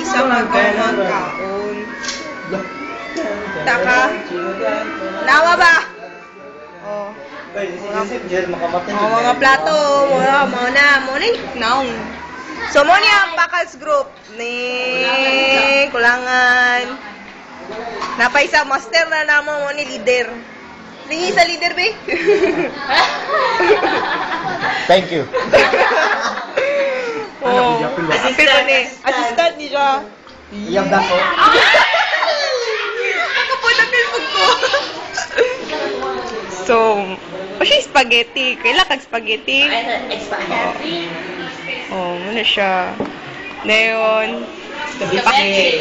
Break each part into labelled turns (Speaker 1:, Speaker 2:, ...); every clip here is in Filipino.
Speaker 1: sa magkaon. Taka. Nawa ba? Oh. Mga plato, mo na naong. So mo niya ang Pakals group ni Kulangan. Napay sa master na namo mo ni leader. Ringi sa leader be.
Speaker 2: Thank you.
Speaker 1: Oh, assistant ni siya.
Speaker 2: Iyang dako.
Speaker 1: Ako po na pilpog ko. So, siya spaghetti. Kailan kag spaghetti? Oh, muna siya. Ngayon,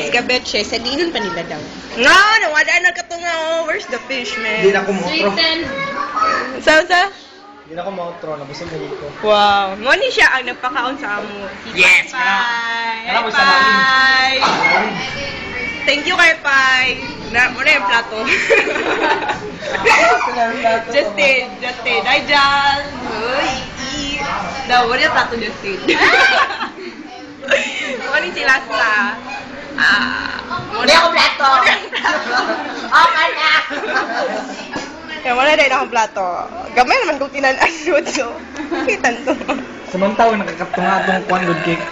Speaker 1: Escabeche. Sa dinon pa nila daw. No, nawala na ka to nga. Oh, where's the fish, man?
Speaker 2: Hindi na ko mautro.
Speaker 1: Sa?
Speaker 2: Hindi na ko mautro. Nabusog na dito.
Speaker 1: Wow. Moni siya ang nagpakaon sa amo.
Speaker 2: Yes!
Speaker 1: Bye!
Speaker 2: Alam mo, isa
Speaker 1: Bye! Thank you kay Pai. Muna yung plato. Justin. Hi, Jan. Uy, daw, wala yung plato, Justin. Moni sila sa...
Speaker 3: Hindi ako plato. Okay na.
Speaker 1: Kaya wala dahil akong plato. Gamay naman kung tinanasod, so... Kitan to.
Speaker 2: Samantaw, nakakatunga itong kwan good cake.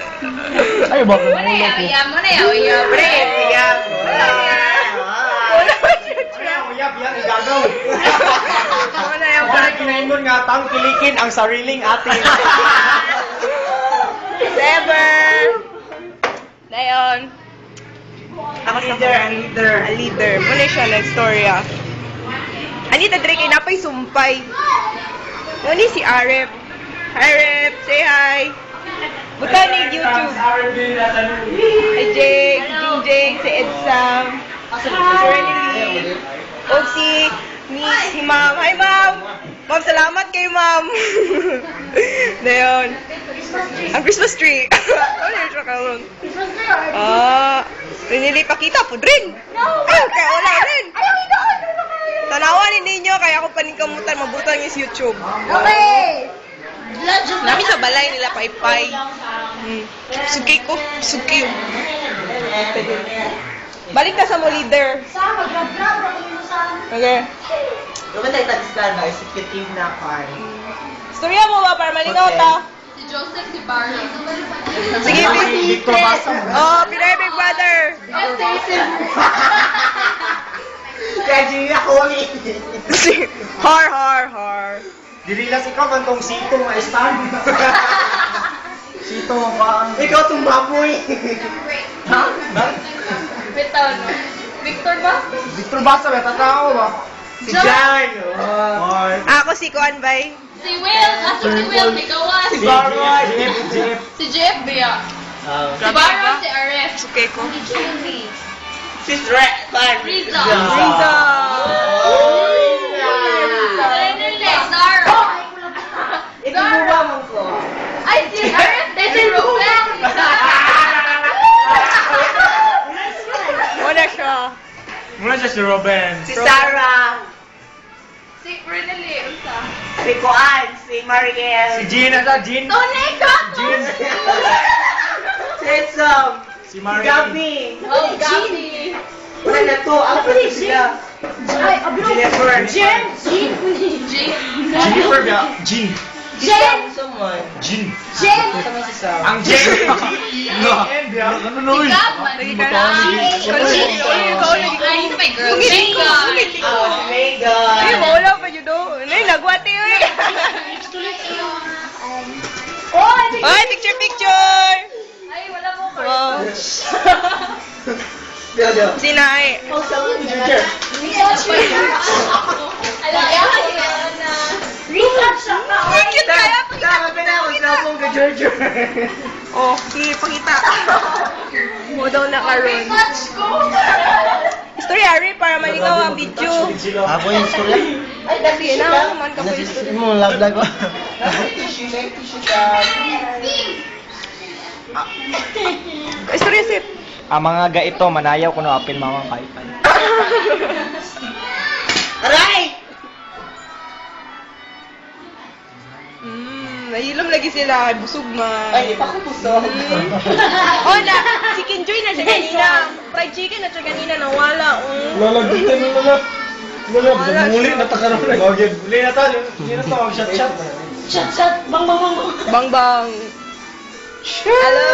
Speaker 2: Ay, baka na ulo ko.
Speaker 1: Pre, bigyan. Wala ba siya?
Speaker 2: Uyab yan, igagaw.
Speaker 1: Wala yung
Speaker 2: Para kinaingon nga, tang kilikin ang sariling atin.
Speaker 1: Never! Dayon. Ako sa leader. Muna siya, next story ah. Anita Drake, ay napay sumpay. Muna si Arep. Hi Rep, say hi. Buta ni YouTube. Hi Jake, Jing, si Edsam. Si Renny. O si Ma'am. Hi Ma'am. Ma'am, salamat kay Ma'am. Dayon. Ang Christmas tree. Ano yung siya karon? Pinili pakita po rin. Kaya wala rin. Tanawan ninyo, kaya ako paningkamutan, mabutan yung YouTube.
Speaker 3: Okay.
Speaker 1: Nami sa balay nila paypay. Suki ko, suki. Balik ka sa mo leader. Okay.
Speaker 2: Yung tayo tag-stand na, executive na kwan.
Speaker 1: Storya mo ba para malingaw ta?
Speaker 3: Si Joseph, si Barney.
Speaker 1: Sige,
Speaker 2: Victor Basa.
Speaker 1: Oh, Pinoy Big Brother.
Speaker 2: Kaya Gina Holy.
Speaker 1: Har.
Speaker 2: Dirilas ikaw man tong sito nga stand. Sito ba? Ikaw tong baboy. Ha?
Speaker 3: Bitaw, no? Victor ba?
Speaker 2: Victor Basa ba tatao ba? Si Jan.
Speaker 1: Ako si Kuan Bay.
Speaker 3: Si Will. Si Will. Si Gawas.
Speaker 2: Si Barwa. Jeff.
Speaker 3: Si Jeff, Bia. Si Barwa, si Aref.
Speaker 1: Suki ko.
Speaker 2: Si Riza.
Speaker 3: Riza.
Speaker 1: Riza.
Speaker 3: Zara.
Speaker 2: Ikaw mo ko.
Speaker 3: Ay, si Aref. Si Ruben.
Speaker 1: Wala siya.
Speaker 2: Muna siya si Robin.
Speaker 1: Si Sarah.
Speaker 3: Si Renely.
Speaker 1: Si Kuan. Si Mariel.
Speaker 2: Si Jean. Asa Jean?
Speaker 3: Tony ka!
Speaker 2: Jean.
Speaker 1: Si Edsam.
Speaker 2: Si Marie.
Speaker 1: Gabi.
Speaker 3: Oh, Gabi.
Speaker 1: Wala na to. Ako na sila.
Speaker 3: Ay,
Speaker 1: Jennifer.
Speaker 3: Jen.
Speaker 2: Jennifer ba? Jean.
Speaker 3: Jen.
Speaker 1: Someone.
Speaker 2: Jean.
Speaker 3: Jen.
Speaker 2: Ang Jen. No. Ano no?
Speaker 3: Si Gab man.
Speaker 1: Lagi ka na.
Speaker 3: Ay, my girl.
Speaker 1: Si Megan. Ay, wala pa yun doon. Ay, nagwati yun. Ay, picture.
Speaker 3: Ay, wala mo ka.
Speaker 1: Wow. Sinay.
Speaker 3: Alam niya, research siya ka.
Speaker 1: Ay, cute kaya.
Speaker 2: George.
Speaker 1: Oh, sige, pakita. Mo daw na karon.
Speaker 3: Research ko.
Speaker 1: Story Ari para malingaw ang video.
Speaker 2: Ako yung story.
Speaker 1: Ay, dali na. Man ka po yung story.
Speaker 2: Mo lagdag ko.
Speaker 1: Story sip.
Speaker 2: Ang mga gaito manayaw ko no apil mamang kaitan.
Speaker 1: Aray! Nahilom lagi sila. Busog man.
Speaker 2: Ay, di pa ko busog.
Speaker 1: Oh, na. Si Kinjoy na siya siya kanina. Fried chicken at siya kanina nawala.
Speaker 2: Lalagitan mo na. Wala,
Speaker 1: Wala
Speaker 2: muli
Speaker 1: siya.
Speaker 2: na takaroon na. Lagyan. Muli na to. Hindi na to. Shot-shot.
Speaker 3: Shot. Bang, bang, bang.
Speaker 1: Bang bang. Hello.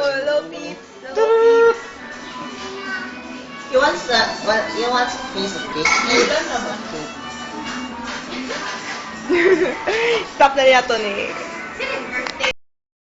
Speaker 1: Hello peeps. Hello peeps.
Speaker 4: You want a piece of cake?
Speaker 1: Stop na niya to ni.